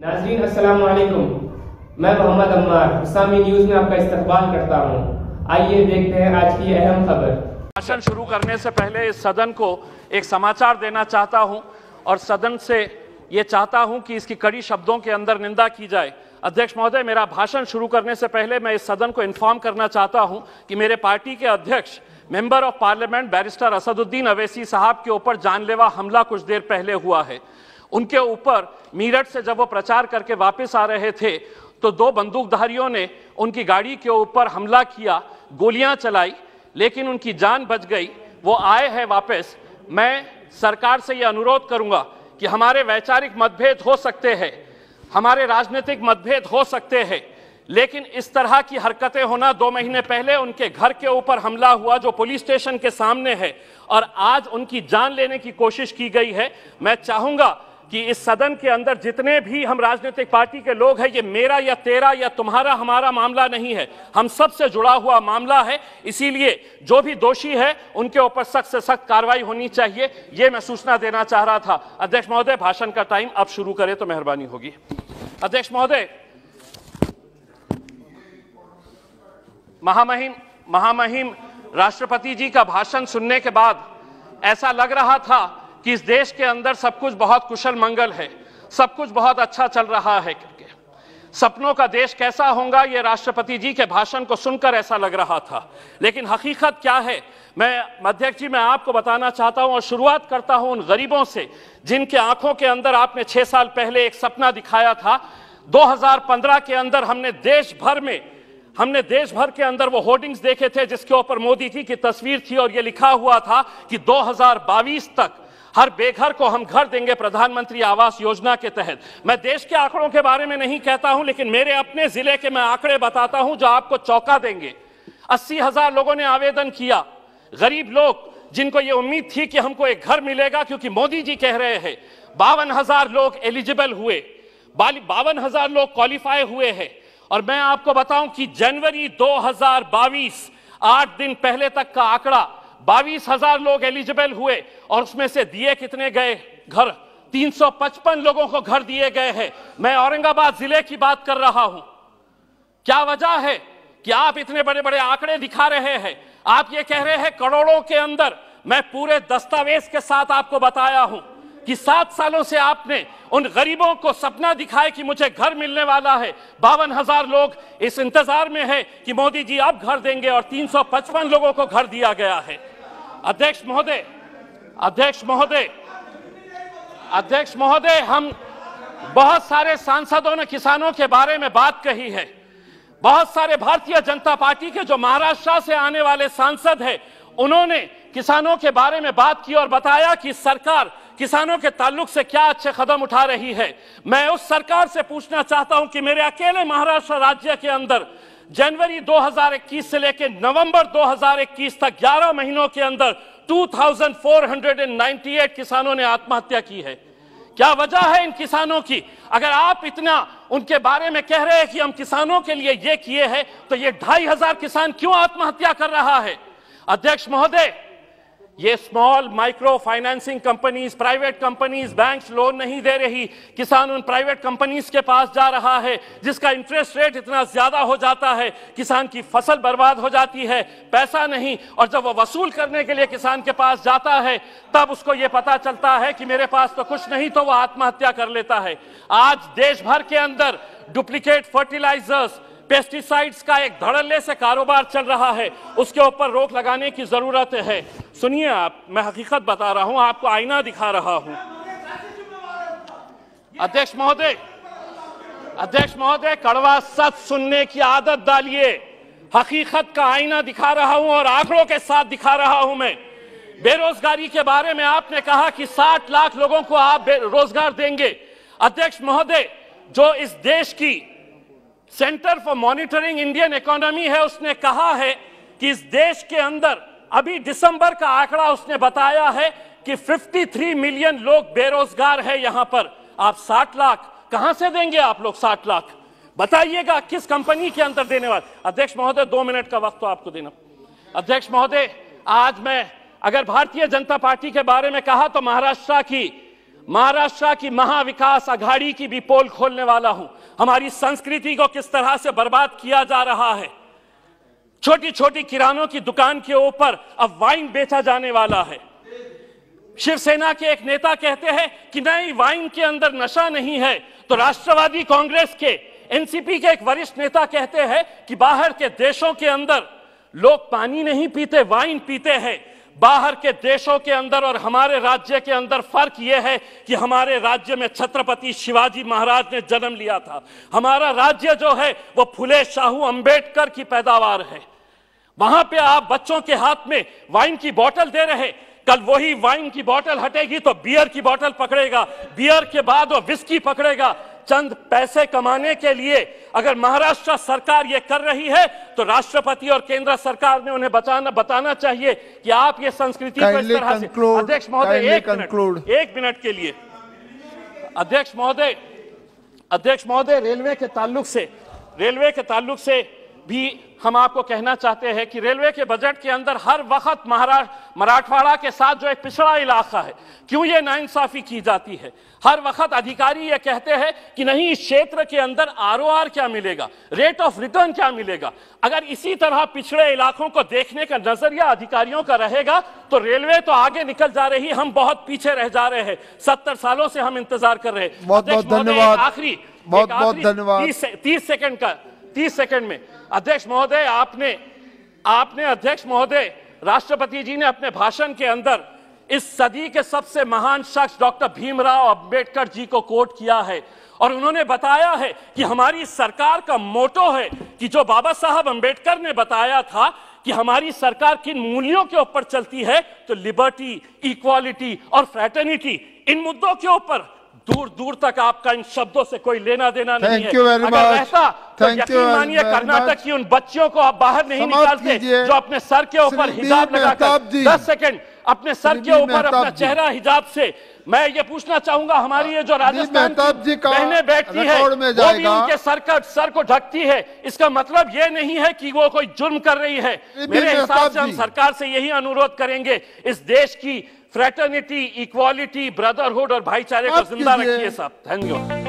नाज़रीन अस्सलाम वालेकुम। मैं मोहम्मद अम्मार इस्लामी न्यूज में आपका इस्तकबाल करता हूँ। आइए देखते हैं आज की अहम खबर। भाषण शुरू करने से पहले इस सदन को एक समाचार देना चाहता हूं और सदन से ये चाहता हूं कि इसकी कड़ी शब्दों के अंदर निंदा की जाए। अध्यक्ष महोदय, मेरा भाषण शुरू करने से पहले मैं इस सदन को इन्फॉर्म करना चाहता हूं कि मेरे पार्टी के अध्यक्ष member of parliament barrister Asaduddin Owaisi साहब के ऊपर जानलेवा हमला कुछ देर पहले हुआ है। उनके ऊपर मीरठ से जब वो प्रचार करके वापस आ रहे थे तो दो बंदूकधारियों ने उनकी गाड़ी के ऊपर हमला किया, गोलियां चलाई, लेकिन उनकी जान बच गई। वो आए हैं वापस। मैं सरकार से ये अनुरोध करूंगा कि हमारे वैचारिक मतभेद हो सकते हैं, हमारे राजनीतिक मतभेद हो सकते हैं, लेकिन इस तरह की हरकतें होना, 2 महीने पहले उनके घर के ऊपर हमला हुआ जो पुलिस स्टेशन के सामने है और आज उनकी जान लेने की कोशिश की गई है। मैं चाहूंगा कि इस सदन के अंदर जितने भी हम राजनीतिक पार्टी के लोग हैं, ये मेरा या तेरा या तुम्हारा हमारा मामला नहीं है, हम सब से जुड़ा हुआ मामला है। इसीलिए जो भी दोषी है उनके ऊपर सख्त से सख्त कार्रवाई होनी चाहिए, ये मैं सूचना देना चाह रहा था। अध्यक्ष महोदय, भाषण का टाइम अब शुरू करें तो मेहरबानी होगी। अध्यक्ष महोदय, महामहिम राष्ट्रपति जी का भाषण सुनने के बाद ऐसा लग रहा था कि इस देश के अंदर सब कुछ बहुत कुशल मंगल है, सब कुछ बहुत अच्छा चल रहा है। सपनों का देश कैसा होगा, ये राष्ट्रपति जी के भाषण को सुनकर ऐसा लग रहा था, लेकिन हकीकत क्या है मैं अध्यक्ष जी मैं आपको बताना चाहता हूं और शुरुआत करता हूं उन गरीबों से जिनके आंखों के अंदर आपने 6 साल पहले एक सपना दिखाया था। 2015 के अंदर हमने देश भर के अंदर वो होर्डिंग्स देखे थे जिसके ऊपर मोदी जी की तस्वीर थी और ये लिखा हुआ था कि 2022 तक हर बेघर को हम घर देंगे प्रधानमंत्री आवास योजना के तहत। मैं देश के आंकड़ों के बारे में नहीं कहता हूं, लेकिन मेरे अपने जिले के मैं आंकड़े बताता हूं जो आपको चौंका देंगे। 80,000 लोगों ने आवेदन किया, गरीब लोग जिनको ये उम्मीद थी कि हमको एक घर मिलेगा क्योंकि मोदी जी कह रहे हैं। 52,000 लोग एलिजिबल हुए, 52,000 लोग क्वालिफाई हुए हैं। और मैं आपको बताऊं कि जनवरी 2022 8 दिन पहले तक का आंकड़ा 22,000 लोग एलिजिबल हुए और उसमें से दिए कितने गए घर? 355 लोगों को घर दिए गए हैं। मैं औरंगाबाद जिले की बात कर रहा हूं। क्या वजह है कि आप इतने बड़े बड़े आंकड़े दिखा रहे हैं? आप ये कह रहे हैं करोड़ों के अंदर। मैं पूरे दस्तावेज के साथ आपको बताया हूं कि 7 सालों से आपने उन गरीबों को सपना दिखाए कि मुझे घर मिलने वाला है। 52,000 लोग इस इंतजार में है कि मोदी जी अब घर देंगे और 355 लोगों को घर दिया गया है। अध्यक्ष महोदय, हम बहुत सारे सांसदों ने किसानों के बारे में बात कही है। बहुत सारे भारतीय जनता पार्टी के जो महाराष्ट्र से आने वाले सांसद हैं, उन्होंने किसानों के बारे में बात की और बताया कि सरकार किसानों के ताल्लुक से क्या अच्छे कदम उठा रही है। मैं उस सरकार से पूछना चाहता हूं कि मेरे अकेले महाराष्ट्र राज्य के अंदर जनवरी 2021 से लेकर नवंबर 2021 तक 11 महीनों के अंदर 2498 किसानों ने आत्महत्या की है। क्या वजह है इन किसानों की? अगर आप इतना उनके बारे में कह रहे हैं कि हम किसानों के लिए ये किए हैं, तो ये 2,500 किसान क्यों आत्महत्या कर रहा है? अध्यक्ष महोदय, ये small micro financing companies, private companies, banks loan नहीं दे रही, किसान उन प्राइवेट कंपनीज के पास जा रहा है जिसका इंटरेस्ट रेट इतना ज्यादा हो जाता है, किसान की फसल बर्बाद हो जाती है, पैसा नहीं, और जब वो वसूल करने के लिए किसान के पास जाता है तब उसको ये पता चलता है कि मेरे पास तो कुछ नहीं, तो वो आत्महत्या कर लेता है। आज देश भर के अंदर डुप्लीकेट फर्टिलाइजर्स, पेस्टिसाइड्स का एक धड़ल्ले से कारोबार चल रहा है, उसके ऊपर रोक लगाने की जरूरत है। सुनिए आप, मैं हकीकत बता रहा हूं, आपको आईना दिखा रहा हूं। अध्यक्ष महोदय, कड़वा सच सुनने की आदत डालिए। हकीकत का आईना दिखा रहा हूं और आंकड़ों के साथ दिखा रहा हूं। मैं बेरोजगारी के बारे में आपने कहा कि 60 लाख लोगों को आप रोजगार देंगे। अध्यक्ष महोदय, जो इस देश की centre for monitoring Indian economy है, उसने कहा है कि इस देश के अंदर अभी दिसंबर का आंकड़ा उसने बताया है कि 53 मिलियन लोग बेरोजगार है। यहां पर आप 60 लाख कहां से देंगे? आप लोग 60 लाख बताइएगा किस कंपनी के अंदर देने वाले? अध्यक्ष महोदय, 2 मिनट का वक्त तो आपको देना। अध्यक्ष महोदय, आज मैं अगर भारतीय जनता पार्टी के बारे में कहा तो महाराष्ट्र की महाविकास आघाड़ी की भी पोल खोलने वाला हूं। हमारी संस्कृति को किस तरह से बर्बाद किया जा रहा है। छोटी छोटी किरानों की दुकान के ऊपर अब वाइन बेचा जाने वाला है। शिवसेना के एक नेता कहते हैं कि नहीं, वाइन के अंदर नशा नहीं है, तो राष्ट्रवादी कांग्रेस के एनसीपी के एक वरिष्ठ नेता कहते हैं कि बाहर के देशों के अंदर लोग पानी नहीं पीते, वाइन पीते हैं। बाहर के देशों के अंदर और हमारे राज्य के अंदर फर्क यह है कि हमारे राज्य में छत्रपति शिवाजी महाराज ने जन्म लिया था। हमारा राज्य जो है वो फुले शाहू अंबेडकर की पैदावार है। वहां पे आप बच्चों के हाथ में वाइन की बोतल दे रहे, कल वही वाइन की बोतल हटेगी तो बियर की बोतल पकड़ेगा, बियर के बाद वो विस्की पकड़ेगा। चंद पैसे कमाने के लिए अगर महाराष्ट्र सरकार ये कर रही है तो राष्ट्रपति और केंद्र सरकार ने उन्हें बताना चाहिए कि आप ये संस्कृति को इस तरह से। अध्यक्ष महोदय, एक मिनट के लिए। अध्यक्ष महोदय, रेलवे के ताल्लुक से भी हम आपको कहना चाहते हैं कि रेलवे के बजट के अंदर हर वक्त मराठवाड़ा के साथ जो एक पिछड़ा इलाका है, क्यों ये नाइंसाफी की जाती है। हर वक्त अधिकारी ये कहते हैं कि नहीं, इस क्षेत्र के अंदर आरओआर क्या मिलेगा, रेट ऑफ रिटर्न क्या मिलेगा। अगर इसी तरह पिछड़े इलाकों को देखने का नजरिया अधिकारियों का रहेगा तो रेलवे तो आगे निकल जा रही, हम बहुत पीछे रह जा रहे हैं। 70 सालों से हम इंतजार कर रहे हैं। बहुत बहुत धन्यवाद। आखिरी 30 सेकंड में अध्यक्ष महोदय, आपने अध्यक्ष महोदय, राष्ट्रपति जी ने अपने भाषण के अंदर इस सदी के सबसे महान शख्स डॉक्टर भीमराव अंबेडकर जी को कोट किया है और उन्होंने बताया है कि हमारी सरकार का मोटो है कि जो बाबा साहब अंबेडकर ने बताया था कि हमारी सरकार किन मूल्यों के ऊपर चलती है, तो लिबर्टी, इक्वालिटी और फ्रैटर्निटी, इन मुद्दों के ऊपर दूर दूर तक आपका इन शब्दों से कोई लेना देना नहीं है। अगर रहता तो यकीन मानिए कर्नाटक की उन बच्चियों को आप बाहर नहीं निकालते जो अपने सर के ऊपर हिजाब लगाकर 10 सेकंड अपने सर के ऊपर अपना चेहरा हिजाब से। मैं ये पूछना चाहूंगा, हमारी ये जो राजस्थान की बहनें बैठती है वो भी उनके सर को ढकती है, इसका मतलब ये नहीं है कि वो कोई जुर्म कर रही है। मेरे हिसाब से हम सरकार से यही अनुरोध करेंगे, इस देश की फ्रेटर्निटी, इक्वालिटी, ब्रदरहुड और भाईचारे को जिंदा रखिए साहब। धन्यवाद।